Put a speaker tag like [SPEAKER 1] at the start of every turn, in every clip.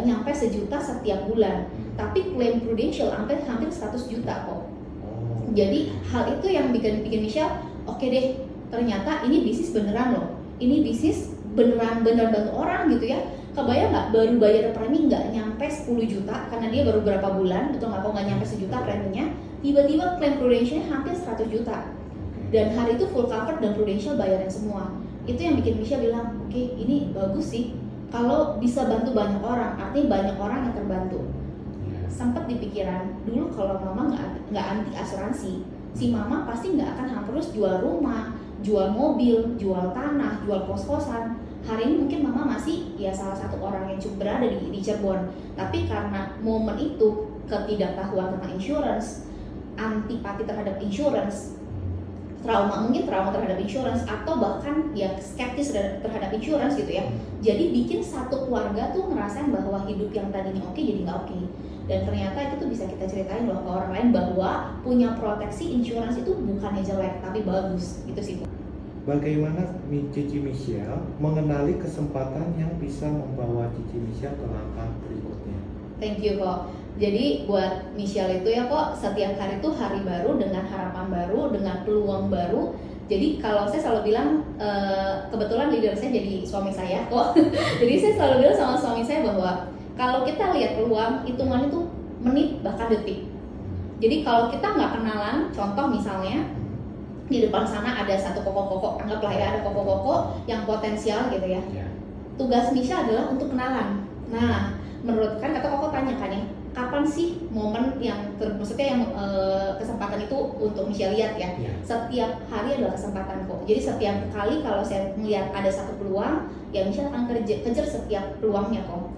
[SPEAKER 1] nyampe sejuta setiap bulan, tapi klaim Prudential hampir 100 juta kok. Jadi hal itu yang bikin Michelle, oke deh, ternyata ini bisnis beneran loh, ini bisnis beneran bantu orang gitu ya. Kebayang nggak, baru bayar premi nggak nyampe 10 juta karena dia baru berapa bulan, betul nggak, kok nggak nyampe sejuta preminya, tiba-tiba klaim Prudential hampir 100 juta. Dan hari itu full cover dan Prudential bayarin semua. Itu yang bikin Michelle bilang, oke, ini bagus sih, kalau bisa bantu banyak orang, artinya banyak orang yang terbantu. Sempat di pikiran, dulu kalau mama nggak anti asuransi, si mama pasti nggak akan terus jual rumah, jual mobil, jual tanah, jual kos-kosan. Hari ini mungkin mama masih ya salah satu orang yang cukup berada di Cirebon, tapi karena momen itu ketidaktahuan tentang insurance, antipati terhadap insurance, trauma terhadap insurance, atau bahkan ya skeptis terhadap insurance gitu ya. Jadi bikin satu keluarga tuh ngerasain bahwa hidup yang tadinya oke jadi nggak oke. Dan ternyata itu tuh bisa kita ceritain loh ke orang lain bahwa punya proteksi insurance itu bukannya jelek tapi bagus gitu sih.
[SPEAKER 2] Bagaimana Cici Michelle mengenali kesempatan yang bisa membawa Cici Michelle ke langkah berikutnya?
[SPEAKER 1] Thank you kok. Jadi buat Michelle itu ya kok, setiap hari itu hari baru dengan harapan baru, dengan peluang baru. Jadi kalau saya selalu bilang, kebetulan leader saya jadi suami saya kok. Jadi saya selalu bilang sama suami saya bahwa kalau kita lihat peluang, hitungan itu menit bahkan detik. Jadi kalau kita nggak kenalan, contoh misalnya di depan sana ada satu koko-koko, anggaplah ya ada koko-koko yang potensial gitu ya. Tugas Michelle adalah untuk kenalan. Nah, menurut kan kata koko tanya kan ya, kapan sih momen yang maksudnya yang kesempatan itu untuk Michelle lihat ya. Setiap hari adalah kesempatan kok. Jadi setiap kali kalau saya melihat ada satu peluang, ya Michelle akan kejar setiap peluangnya kok.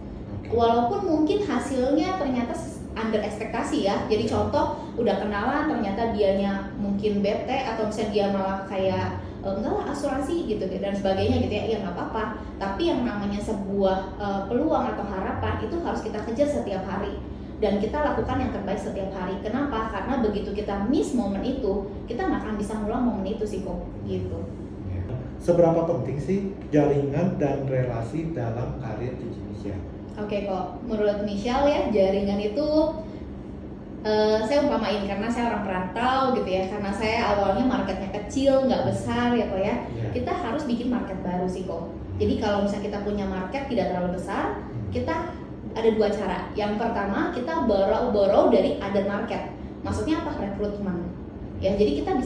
[SPEAKER 1] Walaupun mungkin hasilnya ternyata under ekspektasi ya. Jadi contoh udah kenalan ternyata dianya mungkin bete atau misalnya dia malah kayak enggak lah asuransi gitu dan sebagainya gitu ya, nggak apa-apa. Tapi yang namanya sebuah peluang atau harapan itu harus kita kejar setiap hari dan kita lakukan yang terbaik setiap hari. Kenapa? Karena begitu kita miss momen itu, kita nggak akan bisa ngulang momen itu sih kok gitu.
[SPEAKER 2] Seberapa penting sih jaringan dan relasi dalam karir Cici Michelle?
[SPEAKER 1] Oke kok, menurut Michelle ya jaringan itu saya umpamain karena saya orang perantau gitu ya, karena saya awalnya marketnya kecil nggak besar ya kok ya. Kita harus bikin market baru sih kok. Jadi kalau misalnya kita punya market tidak terlalu besar, kita ada dua cara. Yang pertama kita borrow dari other market, maksudnya apa? Rekrutmen ya. Jadi kita